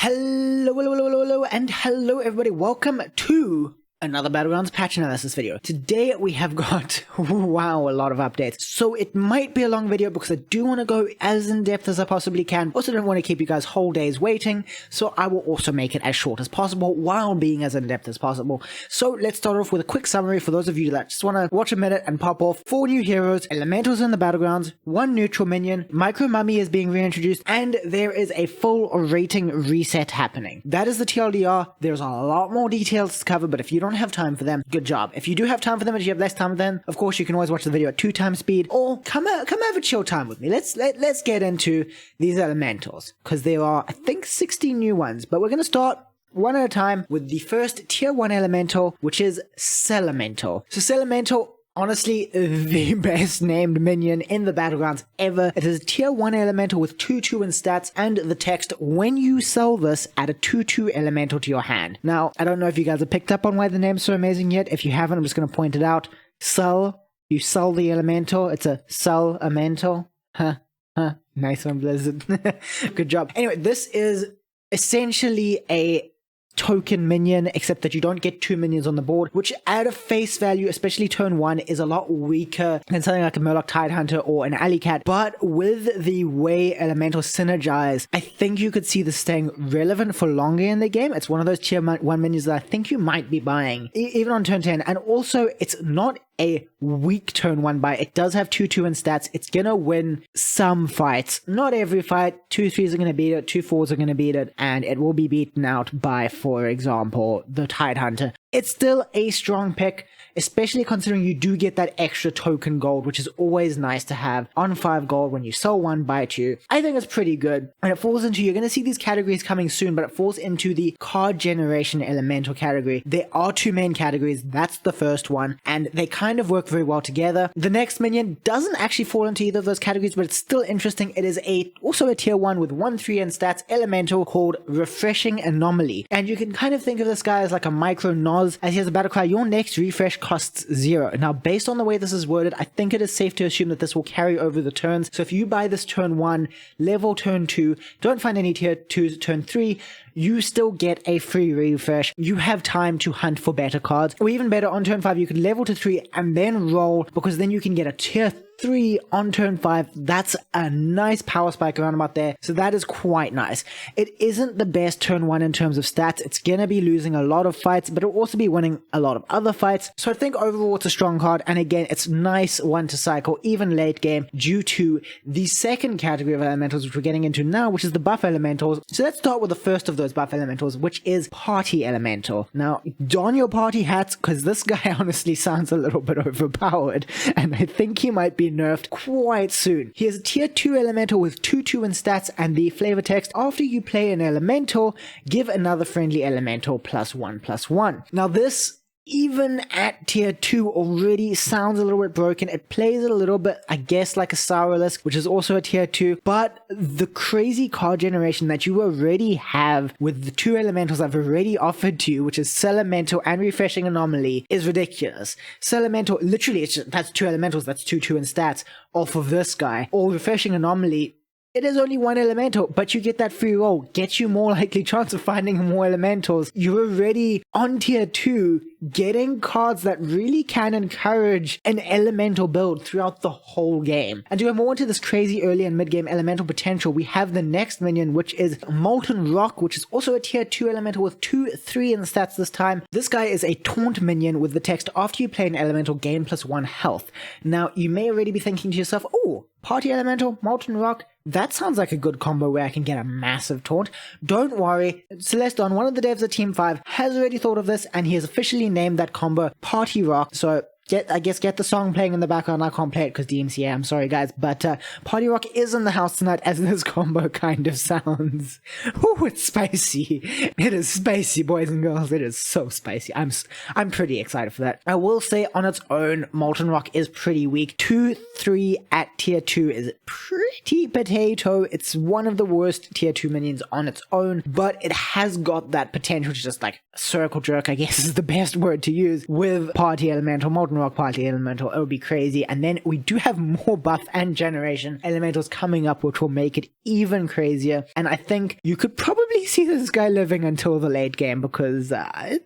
Hello, and hello everybody, welcome to another Battlegrounds Patch Analysis video. Today we have got, wow, a lot of updates. So it might be a long video because I do want to go as in depth as I possibly can. Also don't want to keep you guys whole days waiting, so I will also make it as short as possible while being as in depth as possible. So let's start off with a quick summary for those of you that just want to watch a minute and pop off. 4 new heroes, elementals in the Battlegrounds, 1 neutral minion, Micro Mummy is being reintroduced, and there is a full rating reset happening. That is the TLDR. There's a lot more details to cover, but if you don't have time for them, good job. If you do have time for them and you have less time for them, of course you can always watch the video at 2 times speed, or come have a chill time with me. Let's get into these elementals, because there are, I think, 16 new ones, but we're going to start one at a time with the first tier 1 elemental, which is Sellemental. So Sellemental, honestly, the best named minion in the Battlegrounds ever. It is a tier 1 elemental with 2/2 in stats and the text, when you sell this, add a 2/2 elemental to your hand. Now, I don't know if you guys have picked up on why the name's so amazing yet. If you haven't, I'm just going to point it out. You sell the elemental. It's a Sellemental. Nice one, Blizzard. Good job. Anyway, this is essentially a token minion, except that you don't get 2 minions on the board, which at a face value, especially turn 1, is a lot weaker than something like a Murloc Tidehunter or an Alley Cat. But with the way elementals synergize, I think you could see this staying relevant for longer in the game. It's one of those tier 1 minions that I think you might be buying even on turn 10, and also it's not a weak turn 1 buy. It does have 2/2 in stats. It's gonna win some fights, not every fight. 2/3s are gonna beat it, 2/4s are gonna beat it, and it will be beaten out by, for example, the Tidehunter. It's still a strong pick, especially considering you do get that extra token gold, which is always nice to have on 5 gold when you sell 1, buy 2. I think it's pretty good. And it falls into, you're going to see these categories coming soon, but it falls into the card generation elemental category. There are 2 main categories. That's the first one, and they kind of work very well together. The next minion doesn't actually fall into either of those categories, but it's still interesting. It is also a tier 1 with 1/3 in stats elemental called Refreshing Anomaly. And you can kind of think of this guy as like a micro Noz. As he has a battle cry, your next refresh costs 0. Now, based on the way this is worded, I think it is safe to assume that this will carry over the turns. So if you buy this turn 1, level turn 2, don't find any tier 2s turn 3, you still get a free refresh. You have time to hunt for better cards. Or even better, on turn 5, you can level to 3 and then roll, because then you can get a tier 3 on turn 5. That's a nice power spike around about there. So that is quite nice. It isn't the best turn 1 in terms of stats. It's going to be losing a lot of fights, but it'll also be winning a lot of other fights. So I think overall it's a strong card. And again, it's nice one to cycle, even late game, due to the second category of elementals, which we're getting into now, which is the buff elementals. So let's start with the first of those buff elementals, which is Party Elemental. Now, don your party hats, because this guy honestly sounds a little bit overpowered, and I think he might be nerfed quite soon. He is a tier 2 elemental with 2/2 in stats, and the flavor text, after you play an elemental, give another friendly elemental +1/+1. Now this, even at tier 2, already sounds a little bit broken. It plays a little bit, I guess, like a Sourlisk, which is also a tier 2, but the crazy card generation that you already have with the 2 elementals I've already offered to you, which is Sellemental and Refreshing Anomaly, is ridiculous. Sellemental, literally, that's 2 elementals, that's 2/2 in stats off of this guy. Or Refreshing Anomaly, it is only 1 elemental, but you get that free roll, gets you more likely chance of finding more elementals. You're already on tier 2, getting cards that really can encourage an elemental build throughout the whole game. And to go more into this crazy early and mid-game elemental potential, we have the next minion, which is Molten Rock, which is also a tier 2 elemental with 2/3 in the stats this time. This guy is a taunt minion with the text, after you play an elemental, gain +1 health. Now, you may already be thinking to yourself, oh, Party Elemental, Molten Rock, that sounds like a good combo where I can get a massive taunt. Don't worry, Celeston, one of the devs at Team 5, has already thought of this, and he has officially named that combo Party Rock. So I guess get the song playing in the background. I can't play it because DMCA, I'm sorry guys, but Party Rock is in the house tonight, as this combo kind of sounds. Oh, it's spicy. It is spicy, boys and girls. It is so spicy. I'm pretty excited for that. I will say, on its own, Molten Rock is pretty weak. 2/3 at tier 2 is pretty potato. It's one of the worst tier 2 minions on its own, but it has got that potential to just like circle jerk, I guess is the best word to use, with Party Elemental. Molten Molten Rock Party Elemental. It would be crazy. And then we do have more buff and generation elementals coming up, which will make it even crazier. And I think you could probably see this guy living until the late game, because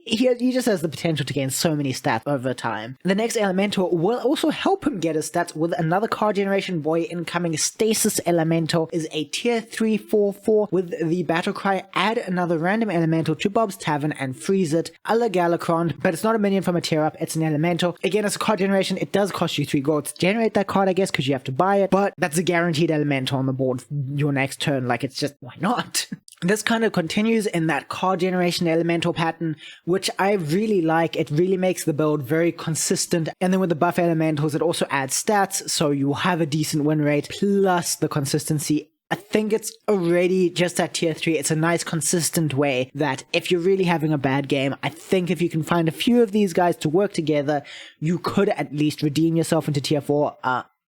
he just has the potential to gain so many stats over time. The next elemental will also help him get his stats with another card generation boy incoming. Stasis Elemental is a tier 3 4/4 with the battle cry, add another random elemental to Bob's Tavern and freeze it, a la Galacron, but it's not a minion from a tier up, it's an elemental. Again, it's a card generation, it does cost you 3 gold to generate that card, I guess, because you have to buy it, but that's a guaranteed elemental on the board your next turn. Like, it's just, why not? This kind of continues in that card generation elemental pattern, which I really like. It really makes the build very consistent. And then with the buff elementals, it also adds stats, so you have a decent win rate, plus the consistency. I think it's already just at tier 3. It's a nice consistent way that if you're really having a bad game, I think if you can find a few of these guys to work together, you could at least redeem yourself into tier 4.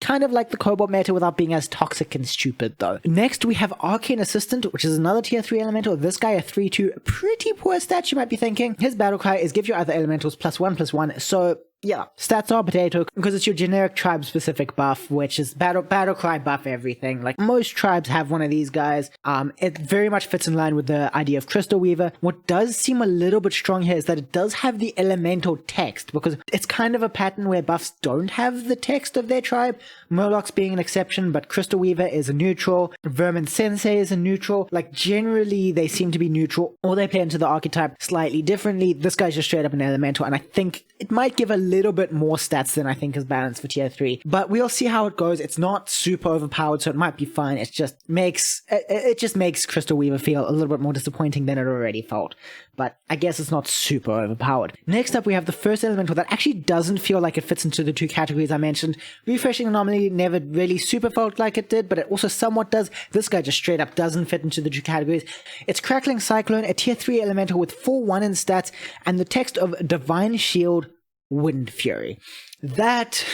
Kind of like the Cobalt meta without being as toxic and stupid though. Next we have Arcane Assistant, which is another tier 3 elemental. This guy a 3/2, pretty poor stats you might be thinking. His battle cry is give your other elementals +1/+1, so yeah, stats are potato, because it's your generic tribe specific buff, which is battle cry buff everything. Like, most tribes have one of these guys. It very much fits in line with the idea of Crystal Weaver. What does seem a little bit strong here is that it does have the elemental text, because it's kind of a pattern where buffs don't have the text of their tribe, Murlocs being an exception, but Crystal Weaver is a neutral, Vermin Sensei is a neutral. Like, generally they seem to be neutral, or they play into the archetype slightly differently. This guy's just straight up an elemental, and I think it might give a little bit more stats than I think is balanced for tier 3, but we'll see how it goes. It's not super overpowered, so it might be fine. It just makes Crystal Weaver feel a little bit more disappointing than it already felt, but I guess it's not super overpowered. Next up we have the first elemental that actually doesn't feel like it fits into the 2 categories I mentioned. Refreshing Anomaly never really super felt like it did, but it also somewhat does. This guy just straight up doesn't fit into the 2 categories. It's Crackling Cyclone, a tier 3 elemental with 4/1 in stats and the text of Divine Shield Wind Fury. That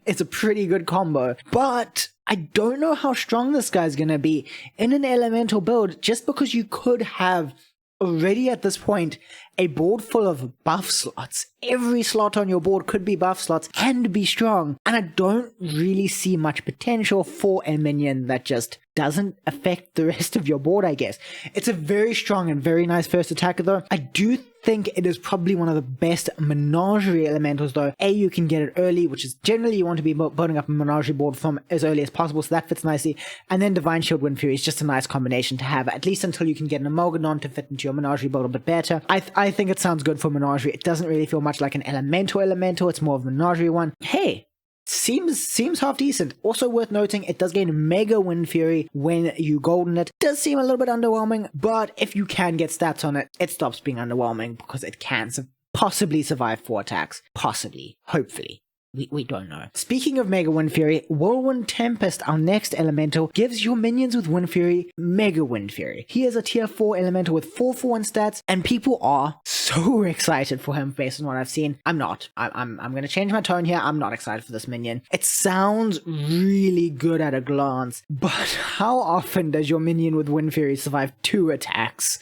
is a pretty good combo, but I don't know how strong this guy's gonna be in an elemental build, just because you could have already at this point a board full of buff slots. Every slot on your board could be buff slots and be strong, and I don't really see much potential for a minion that just doesn't affect the rest of your board, I guess. It's a very strong and very nice first attacker though. I do think it is probably one of the best Menagerie elementals though. You can get it early, which is generally you want to be building up a Menagerie board from as early as possible, so that fits nicely. And then Divine Shield Wind Fury is just a nice combination to have, at least until you can get an Amalgadon to fit into your Menagerie board a bit better. I think it sounds good for Menagerie. It doesn't really feel much like an elemental, it's more of a Menagerie one. Hey, seems half decent. Also worth noting, it does gain Mega Wind Fury when you golden it. Does seem a little bit underwhelming, but if you can get stats on it, it stops being underwhelming, because it can possibly survive 4 attacks. Possibly. Hopefully. We don't know. Speaking of Mega Wind Fury, Whirlwind Tempest, our next elemental, gives your minions with Wind Fury Mega Wind Fury. He is a tier 4 elemental with 4/1 stats, and people are so excited for him based on what I've seen. I'm not. I'm gonna change my tone here. I'm not excited for this minion. It sounds really good at a glance, but how often does your minion with Wind Fury survive 2 attacks?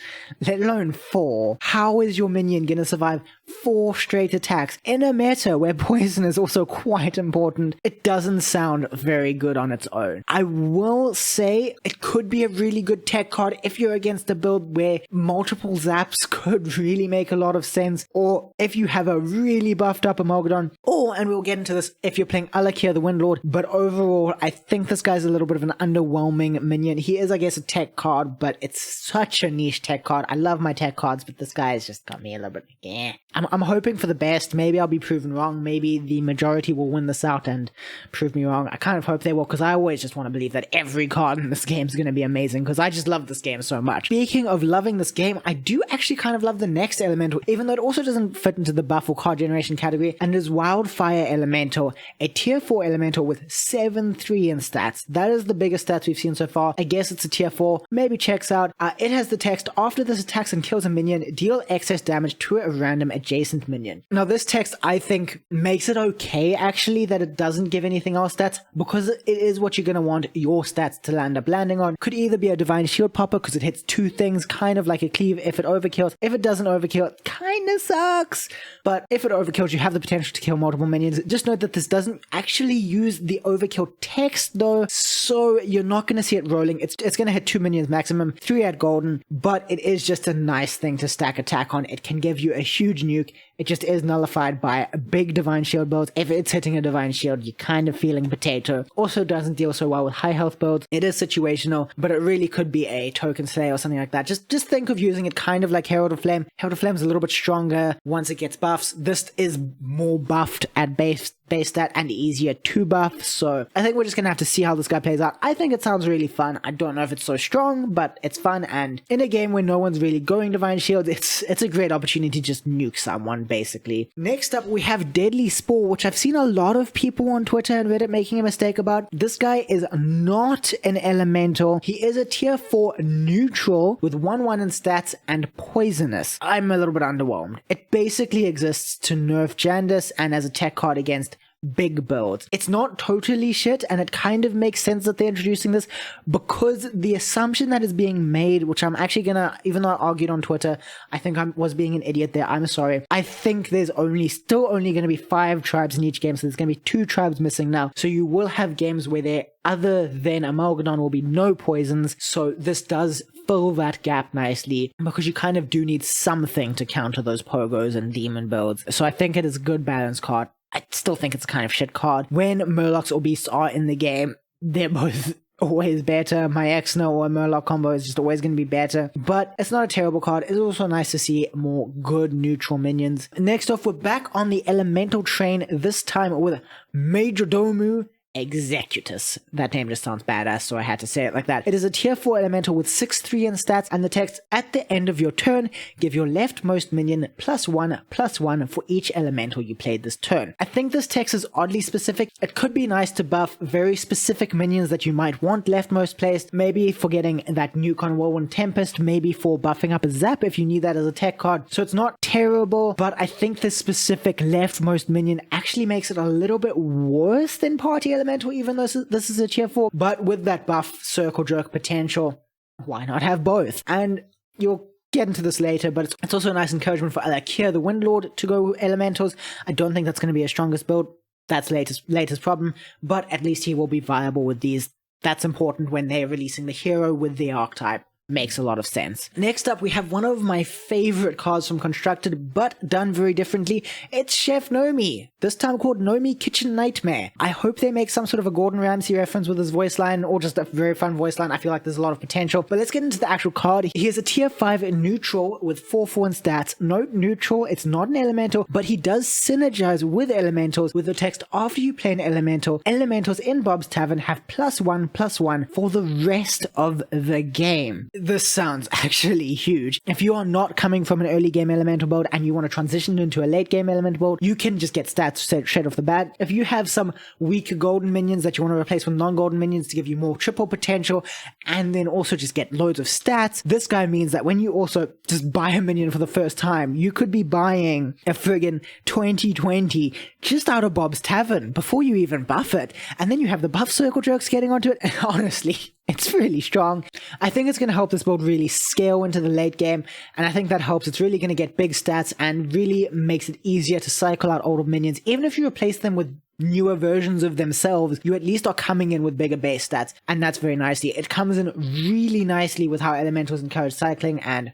Let alone 4. How is your minion gonna survive 4 straight attacks in a meta where poison is also quite important? It doesn't sound very good on its own. I will say it could be a really good tech card if you're against a build where multiple zaps could really make a lot of sense, or if you have a really buffed up Amalgadon, or, and we'll get into this, if you're playing Alakir the Windlord. But overall, I think this guy's a little bit of an underwhelming minion. He is, I guess, a tech card, but it's such a niche tech card. I love my tech cards, but this guy has just got me a little bit, yeah. I'm hoping for the best. Maybe I'll be proven wrong. Maybe the majority will win this out and prove me wrong. I kind of hope they will, because I always just want to believe that every card in this game is going to be amazing, because I just love this game so much. Speaking of loving this game, I do actually kind of love the next elemental, even though it also doesn't fit into the buff or card generation category, and it is Wildfire Elemental, a tier 4 elemental with 7/3 in stats. That is the biggest stats we've seen so far. I guess it's a tier 4. Maybe checks out. It has the text, after this attacks and kills a minion, deal excess damage to a random adjacent adjacent minion. Now this text I think makes it okay actually that it doesn't give anything else stats, because it is what you're going to want your stats to end up landing on. Could either be a Divine Shield popper because it hits two things, kind of like a cleave if it overkills. If it doesn't overkill, it kind of sucks, but if it overkills you have the potential to kill multiple minions. Just note that this doesn't actually use the overkill text though, so you're not going to see it rolling. It's going to hit 2 minions maximum, 3 at golden, but it is just a nice thing to stack attack on. It can give you a huge nuke. It just is nullified by a big Divine Shield build. If it's hitting a Divine Shield, you're kind of feeling potato. Also doesn't deal so well with high health builds. It is situational, but it really could be a Token Slayer or something like that. Just think of using it kind of like Herald of Flame. Herald of Flame is a little bit stronger once it gets buffs. This is more buffed at base stat and easier to buff, so I think we're just gonna have to see how this guy plays out. I think it sounds really fun. I don't know if it's so strong, but it's fun, and in a game where no one's really going Divine Shield, it's a great opportunity to just nuke someone, basically. Next up, we have Deadly Spore, which I've seen a lot of people on Twitter and Reddit making a mistake about. This guy is not an elemental. He is a tier 4 neutral with 1/1 in stats and poisonous. I'm a little bit underwhelmed. It basically exists to nerf Jandas and as a tech card against big builds. It's not totally shit, and it kind of makes sense that they're introducing this, because the assumption that is being made, which I'm actually gonna, even though I argued on Twitter, I think I was being an idiot there, I'm sorry. I think there's still only gonna be 5 tribes in each game, so there's gonna be 2 tribes missing now. So you will have games where there, other than Amalgadon, will be no poisons, so this does fill that gap nicely, because you kind of do need something to counter those pogos and demon builds. So I think it is a good balance card. I still think it's a kind of shit card. When Murlocs or Beasts are in the game, they're both always better. My Exna or Murloc combo is just always going to be better, but it's not a terrible card. It's also nice to see more good neutral minions. Next off, we're back on the Elemental train, this time with Majordomo Executus. That name just sounds badass, so I had to say it like that. It is a tier 4 elemental with 6/3 in stats, and the text, at the end of your turn, give your leftmost minion +1/+1 for each elemental you played this turn. I think this text is oddly specific. It could be nice to buff very specific minions that you might want leftmost placed, maybe for getting that nuke on Whirlwind Tempest, maybe for buffing up a zap if you need that as a tech card. So it's not terrible, but I think this specific leftmost minion actually makes it a little bit worse than Party Elemental, even though this is a tier 4, but with that buff circle jerk potential, why not have both? And you'll get into this later, but it's also a nice encouragement for Alakir, the Windlord, to go elementals. I don't think that's going to be his strongest build. That's latest problem, but at least he will be viable with these. That's important when they're releasing the hero with the archetype. Makes a lot of sense. Next up, we have one of my favorite cards from Constructed, but done very differently. It's Chef Nomi, this time called Nomi Kitchen Nightmare. I hope they make some sort of a Gordon Ramsay reference with his voice line, or just a very fun voice line. I feel like there's a lot of potential, but let's get into the actual card. He is a tier 5 in neutral with 4/4 in stats. Note neutral, it's not an elemental, but he does synergize with elementals with the text, after you play an elemental, elementals in Bob's Tavern have +1/+1 for the rest of the game. This sounds actually huge. If you are not coming from an early game elemental build and you want to transition into a late game elemental build, you can just get stats straight off the bat. If you have some weak golden minions that you want to replace with non-golden minions to give you more triple potential, and then also just get loads of stats, this guy means that when you also just buy a minion for the first time, you could be buying a friggin' 2020 just out of Bob's Tavern before you even buff it, and then you have the buff circle jerks getting onto it, and honestly, it's really strong. I think it's going to help this build really scale into the late game, and I think that helps. It's really going to get big stats and really makes it easier to cycle out older minions. Even if you replace them with newer versions of themselves, you at least are coming in with bigger base stats, and that's very nicely. It comes in really nicely with how elementals encourage cycling, and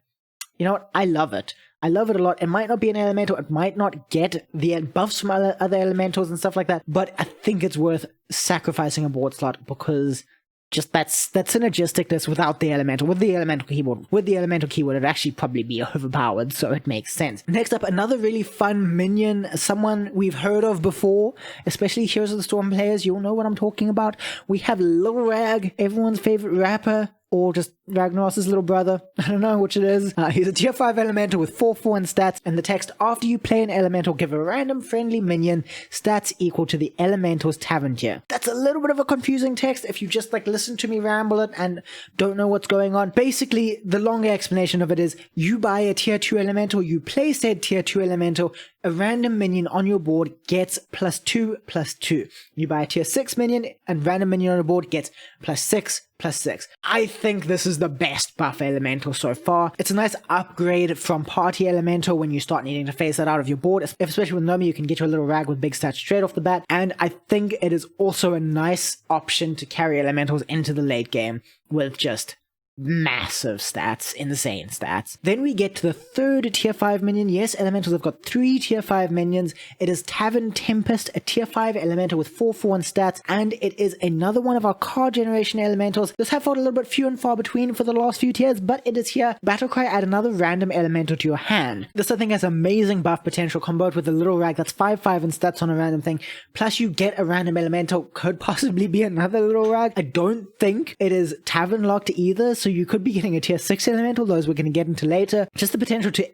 you know what? I love it. I love it a lot. It might not be an elemental, it might not get the buffs from other elementals and stuff like that, but I think it's worth sacrificing a board slot, because just that synergisticness without the elemental, with the elemental keyword, it'd actually probably be overpowered, so it makes sense. Next up, another really fun minion, someone we've heard of before, especially Heroes of the Storm players, you'll know what I'm talking about. We have Lil Rag, everyone's favorite rapper, or just Ragnaros' little brother. I don't know which it is. He's a tier 5 elemental with 4/4 in stats, and the text, after you play an elemental, give a random friendly minion stats equal to the elemental's tavern tier. That's a little bit of a confusing text if you just like listen to me ramble it and don't know what's going on. Basically, the longer explanation of it is you buy a tier 2 elemental, you play said tier 2 elemental, a random minion on your board gets +2/+2. You buy a tier 6 minion, and random minion on your board gets +6/+6. I think this is the best buff elemental so far. It's a nice upgrade from party elemental when you start needing to phase that out of your board. Especially with Nomi, you can get your little rag with big stats straight off the bat. And I think it is also a nice option to carry elementals into the late game with just massive stats, insane stats. Then we get to the third tier 5 minion. Yes, elementals have got 3 tier 5 minions. It is Tavern Tempest, a tier 5 elemental with 4/4 in stats, and it is another one of our card generation elementals. This have fought a little bit few and far between for the last few tiers, but it is here. Battlecry, add another random elemental to your hand. This I think has amazing buff potential, comboed with a little rag that's 5/5 in stats on a random thing, plus you get a random elemental, could possibly be another little rag. I don't think it is tavern locked either, so you could be getting a tier 6 elemental. Those we're going to get into later. Just the potential to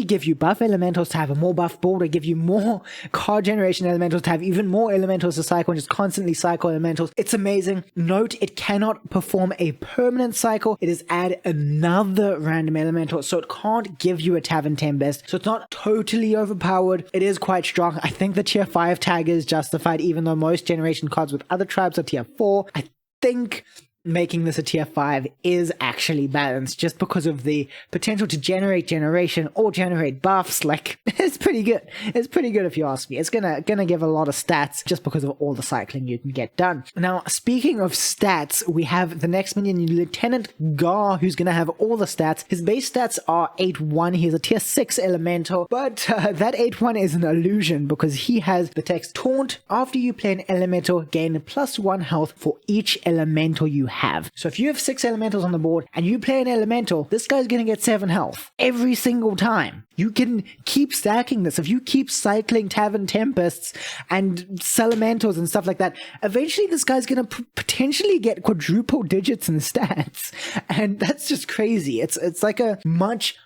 give you buff elementals, to have a more buff board, or give you more card generation elementals, to have even more elementals to cycle and just constantly cycle elementals. It's amazing. Note, it cannot perform a permanent cycle. It is add another random elemental, so it can't give you a Tavern Tempest. So it's not totally overpowered. It is quite strong. I think the tier 5 tag is justified, even though most generation cards with other tribes are tier 4. I think making this a tier 5 is actually balanced, just because of the potential to generate generation or generate buffs. Like, it's pretty good. It's pretty good if you ask me. It's gonna give a lot of stats just because of all the cycling you can get done. Now, speaking of stats, we have the next minion, Lieutenant Garr, who's gonna have all the stats. His base stats are 8/1. He's a tier 6 elemental, but that 8/1 is an illusion because he has the text Taunt. After you play an elemental, gain +1 health for each elemental you have. So if you have 6 elementals on the board and you play an elemental, this guy's gonna get 7 health every single time. You can keep stacking this. If you keep cycling Tavern Tempests and Sellementals and stuff like that, eventually this guy's gonna potentially get quadruple digits in stats, and that's just crazy. It's like a much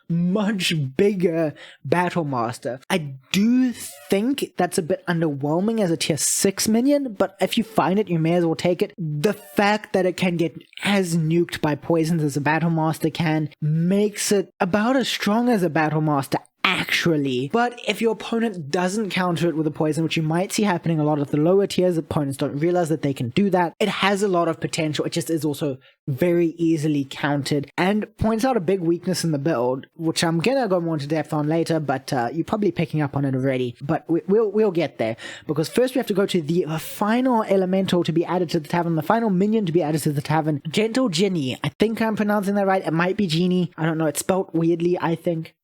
bigger Battle Master. I do think that's a bit underwhelming as a tier 6 minion, but if you find it, you may as well take it. The fact that it can get as nuked by poisons as a Battle Master can makes it about as strong as a Battle Master, actually. But if your opponent doesn't counter it with a poison, which you might see happening a lot of the lower tiers, opponents don't realize that they can do that. It has a lot of potential. It just is also very easily countered, and points out a big weakness in the build, which I'm gonna go more into depth on later, but you're probably picking up on it already. But we'll get there, because first we have to go to the final elemental to be added to the tavern, the final minion to be added to the tavern, Gentle Djinni. I think I'm pronouncing that right. It might be Djinni. I don't know. It's spelled weirdly, I think.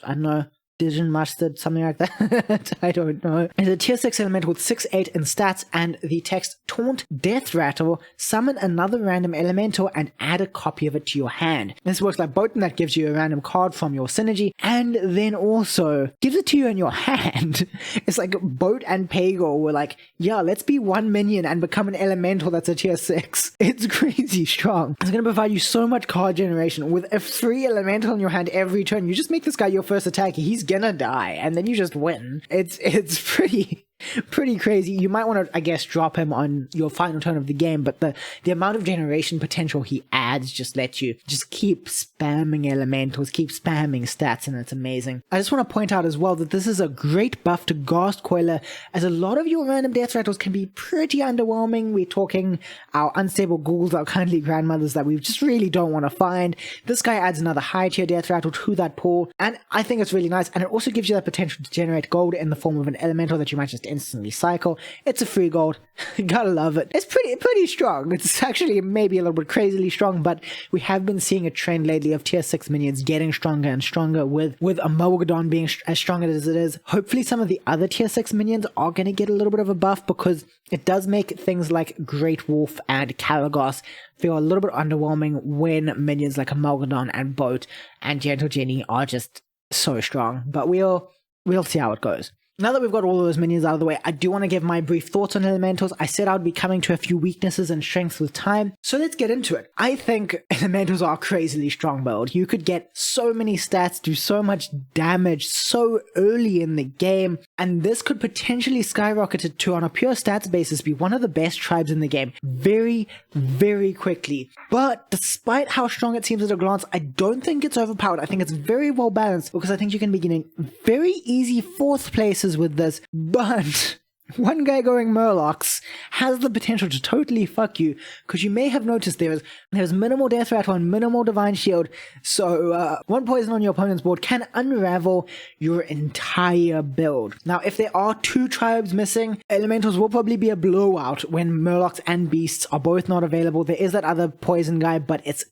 I don't know. Dijon mustard, something like that. I don't know. It's a tier 6 elemental with 6/8 in stats, and the text Taunt, Death Rattle, summon another random elemental and add a copy of it to your hand. This works like Bloat, that gives you a random card from your synergy, and then also gives it to you in your hand. It's like Bloat and Pagor were like, yeah, let's be one minion and become an elemental that's a tier 6. It's crazy strong. It's going to provide you so much card generation. With a free elemental in your hand every turn, you just make this guy your first attacker. He's gonna die, and then you just win. It's pretty crazy. You might want to, I guess, drop him on your final turn of the game, but the amount of generation potential he adds just lets you just keep spamming elementals, keep spamming stats, and it's amazing. I just want to point out as well that this is a great buff to Ghast Coiler, as a lot of your random death rattles can be pretty underwhelming. We're talking our unstable ghouls, our kindly grandmothers that we just really don't want to find. This guy adds another high tier death rattle to that pool, and I think it's really nice, and it also gives you that potential to generate gold in the form of an elemental that you might just instantly cycle. It's a free gold. Gotta love it. It's pretty strong. It's actually maybe a little bit crazily strong, but we have been seeing a trend lately of tier 6 minions getting stronger and stronger, with a Majordomo being as strong as it is. Hopefully some of the other tier 6 minions are going to get a little bit of a buff, because it does make things like Great Wolf and Kalagos feel a little bit underwhelming when minions like a Majordomo and Bloat and Gentle Djinni are just so strong. But we'll see how it goes. Now that we've got all of those minions out of the way, I do want to give my brief thoughts on elementals. I said I would be coming to a few weaknesses and strengths with time, so let's get into it. I think elementals are a crazily strong build. You could get so many stats, do so much damage so early in the game, and this could potentially skyrocket it to, on a pure stats basis, be one of the best tribes in the game very, very quickly. But despite how strong it seems at a glance, I don't think it's overpowered. I think it's very well balanced, because I think you can be getting very easy 4th places with this, but one guy going Murlocs has the potential to totally fuck you, because you may have noticed there's minimal death rattle and minimal divine shield, so one poison on your opponent's board can unravel your entire build. Now, if there are 2 tribes missing, elementals will probably be a blowout when Murlocs and beasts are both not available. There is that other poison guy, but it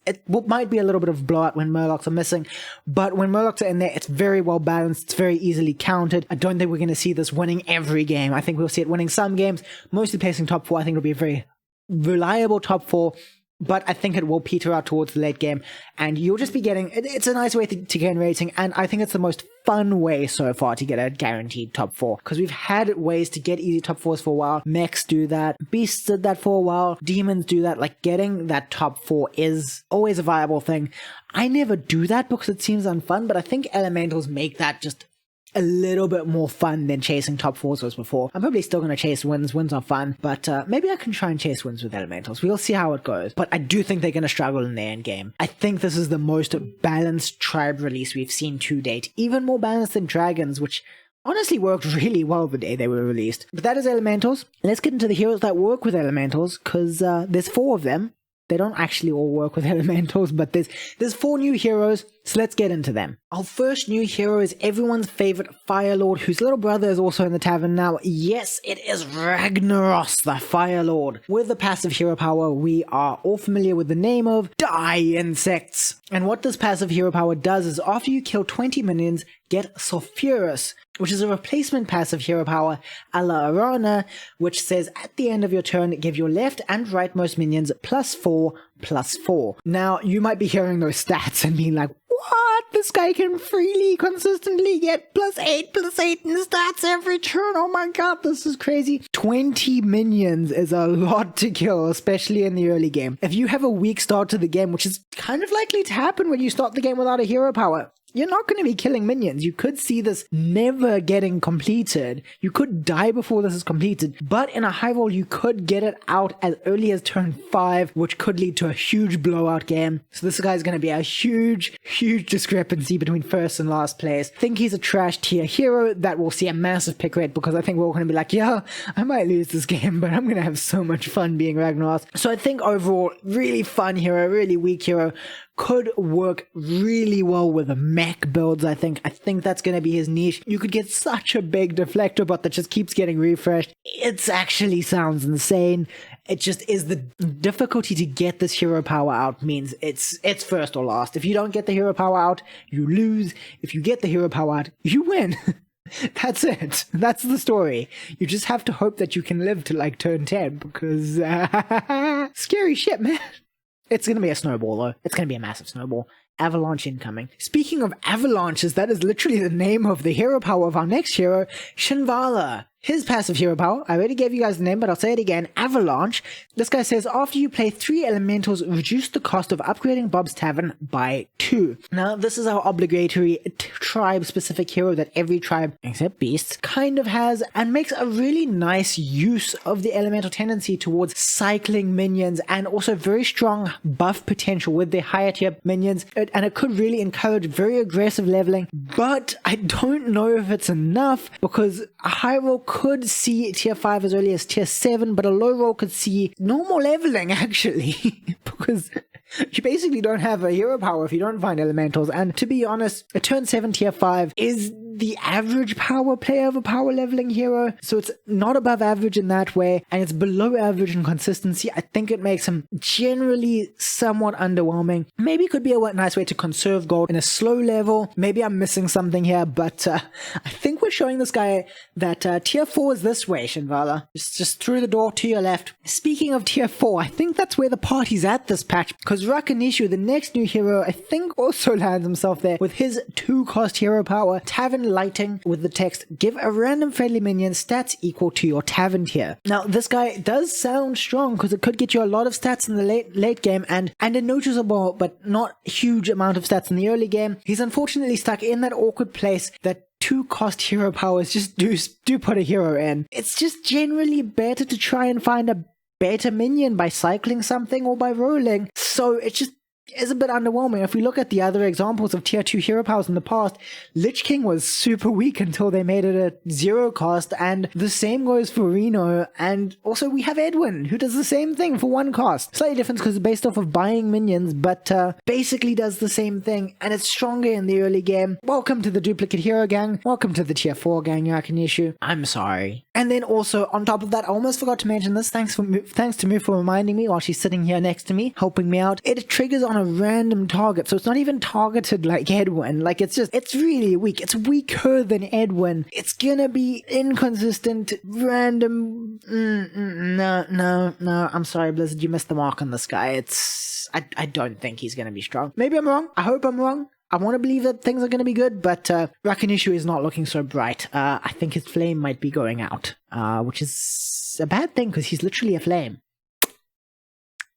might be a little bit of blowout when Murlocs are missing, but when Murlocs are in there, it's very well balanced, it's very easily countered. I don't think we're going to see this winning every game. I think we'll see it winning some games, mostly placing top 4. I think it'll be a very reliable top 4, but I think it will peter out towards the late game, and you'll just be getting, it's a nice way to gain rating, and I think it's the most fun way so far to get a guaranteed top 4, because we've had ways to get easy top 4s for a while. Mechs do that, beasts did that for a while, demons do that. Like, getting that top 4 is always a viable thing. I never do that because it seems unfun, but I think elementals make that just a little bit more fun than chasing top 4s was before. I'm probably still going to chase wins. Wins are fun, but maybe I can try and chase wins with elementals. We'll see how it goes, but I do think they're going to struggle in the end game. I think this is the most balanced tribe release we've seen to date, even more balanced than dragons, which honestly worked really well the day they were released. But that is elementals. Let's get into the heroes that work with elementals, because there's 4 of them. They don't actually all work with elementals, but there's 4 new heroes, so let's get into them. Our first new hero is everyone's favorite Firelord, whose little brother is also in the tavern now. Yes, it is Ragnaros, the Firelord. With the passive hero power, we are all familiar with the name of Die Insects. And what this passive hero power does is, after you kill 20 minions, get Sulfurous, which is a replacement passive hero power a la Arana, which says at the end of your turn, give your left and rightmost minions +4/+4. Now, you might be hearing those stats and being like, what? This guy can freely, consistently get +8/+8 in stats every turn. Oh my god, this is crazy. 20 minions is a lot to kill, especially in the early game. If you have a weak start to the game, which is kind of likely to happen when you start the game without a hero power, you're not going to be killing minions. You could see this never getting completed. You could die before this is completed, but in a high roll, you could get it out as early as turn 5, which could lead to a huge blowout game. So this guy's going to be a huge discrepancy between first and last place. I think he's a trash tier hero that will see a massive pick rate, because I think we're all going to be like, yeah, I might lose this game, but I'm going to have so much fun being Ragnaros. So I think overall, really fun hero, really weak hero. Could work really well with mech builds, I think. I think that's going to be his niche. You could get such a big deflector bot that just keeps getting refreshed. It actually sounds insane. It just is the difficulty to get this hero power out means it's first or last. If you don't get the hero power out, you lose. If you get the hero power out, you win. That's it. That's the story. You just have to hope that you can live to like turn 10, because scary shit, man. It's going to be a snowball, though. It's going to be a massive snowball. Avalanche incoming. Speaking of avalanches, that is literally the name of the hero power of our next hero, Chenvaala. His passive hero power, I already gave you guys the name, but I'll say it again, Avalanche. This guy says, after you play 3 elementals, reduce the cost of upgrading Bob's Tavern by 2. Now, this is our obligatory tribe-specific hero that every tribe, except beasts, kind of has, and makes a really nice use of the elemental tendency towards cycling minions, and also very strong buff potential with the higher tier minions, and it could really encourage very aggressive leveling, but I don't know if it's enough, because a high roll could see tier 5 as early as tier 7, but a low roll could see normal leveling, actually, because you basically don't have a hero power if you don't find elementals. And to be honest, a turn 7 tier 5 is the average power player of a power leveling hero, so it's not above average in that way, and it's below average in consistency. I think it makes him generally somewhat underwhelming. Maybe it could be a nice way to conserve gold in a slow level. Maybe I'm missing something here, but I think we're of showing this guy that tier 4 is this way, Chenvaala. Just through the door to your left. Speaking of tier 4, I think that's where the party's at this patch, because Rakanish, the next new hero, I think also lands himself there with his 2-cost hero power, Tavern Lighting, with the text, give a random friendly minion stats equal to your Tavern tier. Now, this guy does sound strong because it could get you a lot of stats in the late game and a noticeable but not huge amount of stats in the early game. He's unfortunately stuck in that awkward place that 2-cost hero powers just do put a hero in. It's just generally better to try and find a better minion by cycling something or by rolling. So it just is a bit underwhelming. If we look at the other examples of tier 2 hero powers in the past, Lich King was super weak until they made it a 0 cost, and the same goes for Reno, and also we have Edwin, who does the same thing for 1 cost. Slightly different because it's based off of buying minions, but basically does the same thing, and it's stronger in the early game. Welcome to the duplicate hero gang. Welcome to the tier 4 gang, Rakanish. I'm sorry. And then also, on top of that, I almost forgot to mention this. Thanks to Moo for reminding me while she's sitting here next to me, helping me out. It triggers on a random target, so it's not even targeted like Edwin. Like, it's really weak. It's weaker than Edwin. It's gonna be inconsistent, random. No. I'm sorry, Blizzard, you missed the mark on this guy. I don't think he's gonna be strong. Maybe I'm wrong. I hope I'm wrong. I want to believe that things are going to be good, but Rakanish is not looking so bright. I think his flame might be going out, which is a bad thing because he's literally a flame.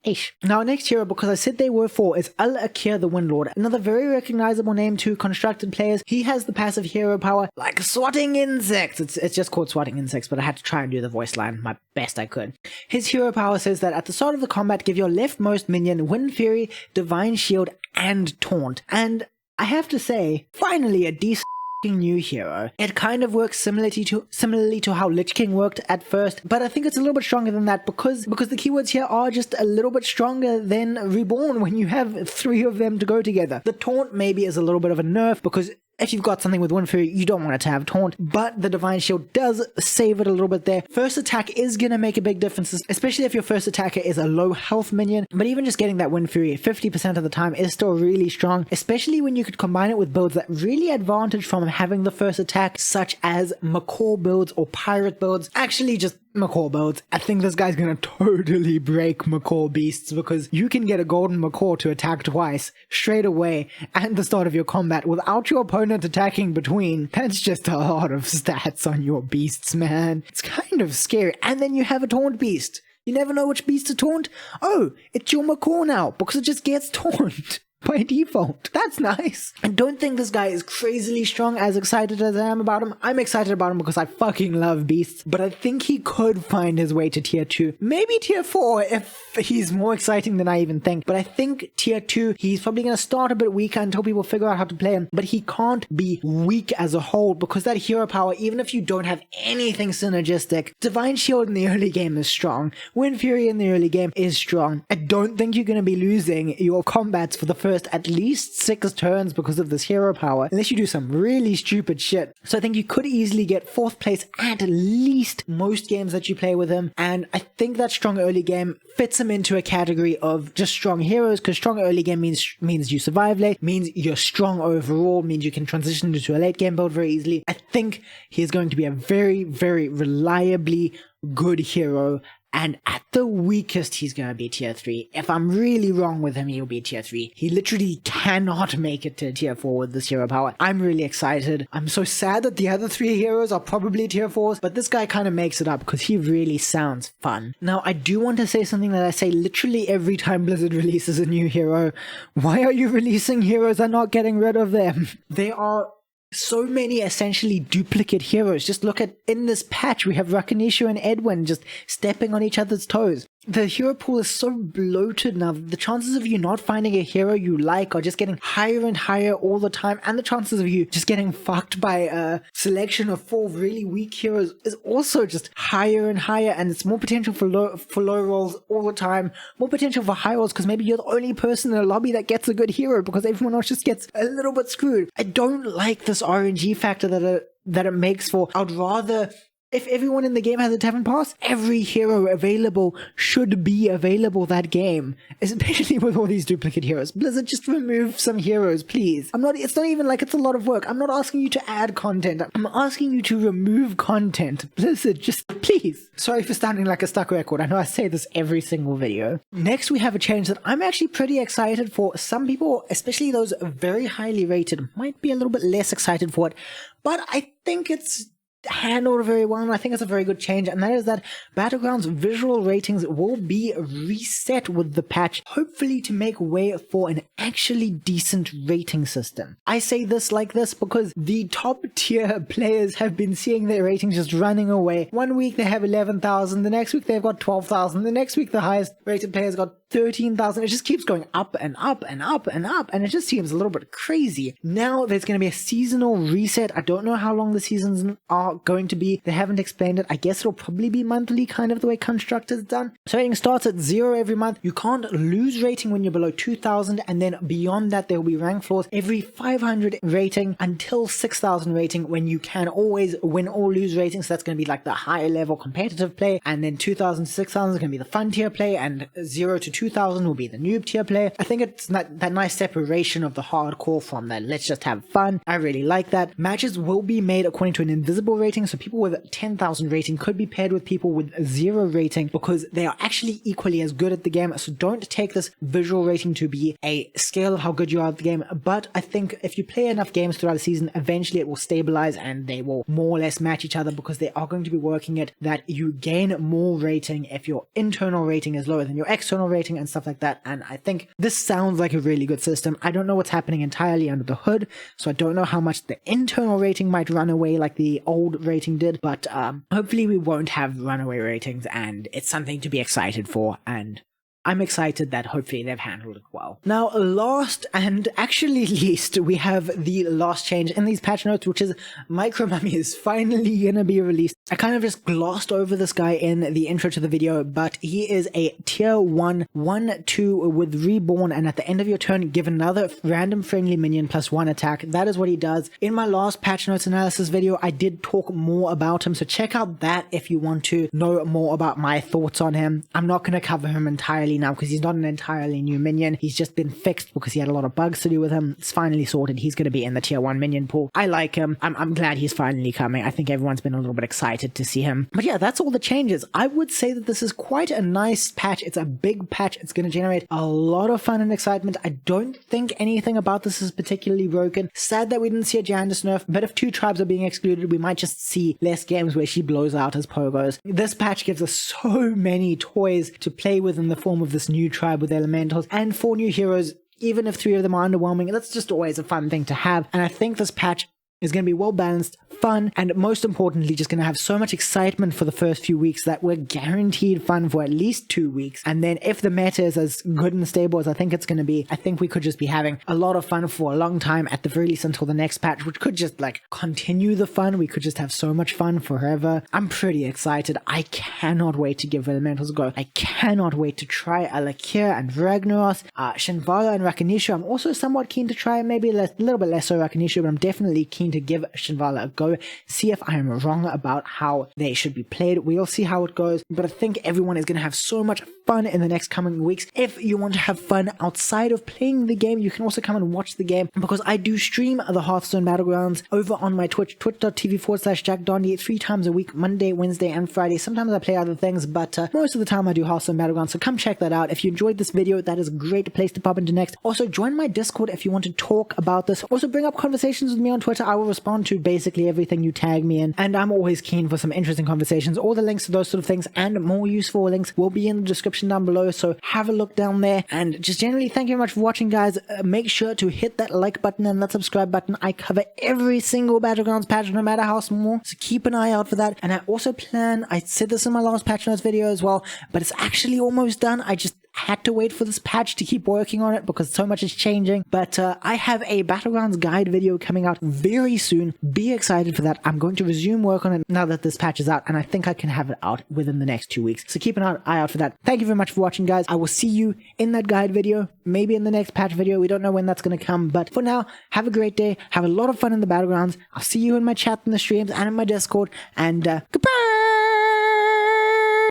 Ish. Now, next hero, because I said they were 4, is Al-Akir the Windlord. Another very recognizable name to constructed players. He has the passive hero power like swatting insects. It's just called swatting insects, but I had to try and do the voice line my best I could. His hero power says that at the start of the combat, give your leftmost minion Wind Fury, Divine Shield, and Taunt. And I have to say, finally a decent new hero. It kind of works similarly to how Lich King worked at first, but I think it's a little bit stronger than that because the keywords here are just a little bit stronger than Reborn when you have 3 of them to go together. The Taunt maybe is a little bit of a nerf because if you've got something with Wind Fury, you don't want it to have Taunt, but the Divine Shield does save it a little bit there. First attack is going to make a big difference, especially if your first attacker is a low health minion, but even just getting that Wind Fury 50% of the time is still really strong, especially when you could combine it with builds that really advantage from having the first attack, such as Macaw builds or Pirate builds. Actually, just Macaw builds. I think this guy's gonna totally break Macaw beasts because you can get a golden Macaw to attack twice straight away at the start of your combat without your opponent attacking between. That's just a lot of stats on your beasts, man. It's kind of scary. And then you have a taunt beast. You never know which beast to taunt. Oh, it's your Macaw now because it just gets taunt by default. That's nice. I don't think this guy is crazily strong, as excited as I am about him. I'm excited about him because I fucking love beasts, but I think he could find his way to tier 2. Maybe tier 4 if he's more exciting than I even think, but I think tier 2, he's probably going to start a bit weaker until people figure out how to play him, but he can't be weak as a whole because that hero power, even if you don't have anything synergistic, Divine Shield in the early game is strong. Wind Fury in the early game is strong. I don't think you're going to be losing your combats for the first at least 6 turns because of this hero power, unless you do some really stupid shit. So I think you could easily get 4th place at least most games that you play with him, and I think that strong early game fits him into a category of just strong heroes, because strong early game means you survive late, means you're strong overall, means you can transition into a late game build very easily. I think he's going to be a very, very reliably good hero, and at the weakest, he's going to be tier 3. If I'm really wrong with him, he'll be tier 3. He literally cannot make it to tier 4 with this hero power. I'm really excited. I'm so sad that the other 3 heroes are probably tier 4s, but this guy kind of makes it up because he really sounds fun. Now, I do want to say something that I say literally every time Blizzard releases a new hero. Why are you releasing heroes and not getting rid of them? They are so many essentially duplicate heroes. Just look at, in this patch, we have Rakanish and Edwin just stepping on each other's toes. The hero pool is so bloated now that the chances of you not finding a hero you like are just getting higher and higher all the time, and the chances of you just getting fucked by a selection of 4 really weak heroes is also just higher and higher, and it's more potential for low rolls all the time, more potential for high rolls because maybe you're the only person in a lobby that gets a good hero because everyone else just gets a little bit screwed. I don't like this RNG factor that it makes for. I'd rather If everyone in the game has a Tavern Pass, every hero available should be available that game, especially with all these duplicate heroes. Blizzard, just remove some heroes, please. It's not even like it's a lot of work. I'm not asking you to add content. I'm asking you to remove content. Blizzard, just please. Sorry for sounding like a stuck record. I know I say this every single video. Next, we have a change that I'm actually pretty excited for. Some people, especially those very highly rated, might be a little bit less excited for it, but I think it's handled very well, and I think it's a very good change, and that is that Battlegrounds visual ratings will be reset with the patch, hopefully to make way for an actually decent rating system. I say this like this because the top tier players have been seeing their ratings just running away. One week they have 11,000, the next week they've got 12,000, the next week the highest rated players got 13,000. It just keeps going up and up and up and up, and it just seems a little bit crazy. Now there's going to be a seasonal reset. I don't know how long the seasons are going to be. They haven't explained it. I guess it'll probably be monthly, kind of the way Construct is done. So rating starts at 0 every month. You can't lose rating when you're below 2,000, and then beyond that there will be rank floors every 500 rating until 6,000 rating, when you can always win or lose ratings. So that's going to be like the higher level competitive play, and then 2,000 to 6,000 is going to be the fun tier play, and 0 to 2,000 will be the noob tier play. I think it's that nice separation of the hardcore from that let's just have fun. I really like that. Matches will be made according to an invisible rating, so people with 10,000 rating could be paired with people with 0 rating, because they are actually equally as good at the game. So don't take this visual rating to be a scale of how good you are at the game, but I think if you play enough games throughout the season, eventually it will stabilize and they will more or less match each other, because they are going to be working it that you gain more rating if your internal rating is lower than your external rating and stuff like that. And I think this sounds like a really good system. I don't know what's happening entirely under the hood, so I don't know how much the internal rating might run away like the old rating did, but hopefully we won't have runaway ratings, and it's something to be excited for, and I'm excited that hopefully they've handled it well. Now, last and actually least, we have the last change in these patch notes, which is Micro Mummy is finally gonna be released. I kind of just glossed over this guy in the intro to the video, but he is a tier 1, 1/2 with Reborn, and at the end of your turn, give another random friendly minion +1 attack. That is what he does. In my last patch notes analysis video, I did talk more about him, so check out that if you want to know more about my thoughts on him. I'm not gonna cover him entirely now because he's not an entirely new minion. He's just been fixed because he had a lot of bugs to do with him. It's finally sorted. He's going to be in the tier 1 minion pool. I like him. I'm glad he's finally coming. I think everyone's been a little bit excited to see him. But yeah, that's all the changes. I would say that this is quite a nice patch. It's a big patch. It's going to generate a lot of fun and excitement. I don't think anything about this is particularly broken. Sad that we didn't see a Jandis nerf, but if 2 tribes are being excluded, we might just see less games where she blows out as pogos. This patch gives us so many toys to play with in the form of this new tribe with elementals and 4 new heroes. Even if 3 of them are underwhelming, that's just always a fun thing to have, and I think this patch is going to be well balanced, fun, and most importantly just going to have so much excitement for the first few weeks that we're guaranteed fun for at least 2 weeks. And then if the meta is as good and stable as I think it's going to be, I think we could just be having a lot of fun for a long time, at the very least until the next patch, which could just like continue the fun. We could just have so much fun forever. I'm pretty excited. I cannot wait to give elementals a go. I cannot wait to try Alakir and Ragnaros, Chenvaala and Rakanish. I'm also somewhat keen to try, maybe a little bit less so Rakanish, but I'm definitely keen to give Chenvaala a go, see if I am wrong about how they should be played. We'll see how it goes, but I think everyone is going to have so much fun in the next coming weeks. If you want to have fun outside of playing the game, you can also come and watch the game, because I do stream the Hearthstone Battlegrounds over on my Twitch, twitch.tv/JackDondy 3 times a week, Monday, Wednesday, and Friday. Sometimes I play other things, but most of the time I do Hearthstone Battlegrounds, so come check that out. If you enjoyed this video, that is a great place to pop into next. Also, join my Discord if you want to talk about this. Also, bring up conversations with me on Twitter. I will respond to basically everything you tag me in, and I'm always keen for some interesting conversations. All the links to those sort of things and more useful links will be in the description down below, so have a look down there. And just generally, thank you very much for watching, guys. Make sure to hit that like button and that subscribe button. I cover every single Battlegrounds patch, no matter how small, so keep an eye out for that. And I also plan, I said this in my last patch notes video as well, but it's actually almost done. I just had to wait for this patch to keep working on it because so much is changing. But I have a Battlegrounds guide video coming out very soon. Be excited for that. I'm going to resume work on it now that this patch is out, and I think I can have it out within the next 2 weeks. So keep an eye out for that. Thank you very much for watching, guys. I will see you in that guide video, maybe in the next patch video. We don't know when that's going to come, but for now, have a great day. Have a lot of fun in the Battlegrounds. I'll see you in my chat in the streams and in my Discord, and goodbye!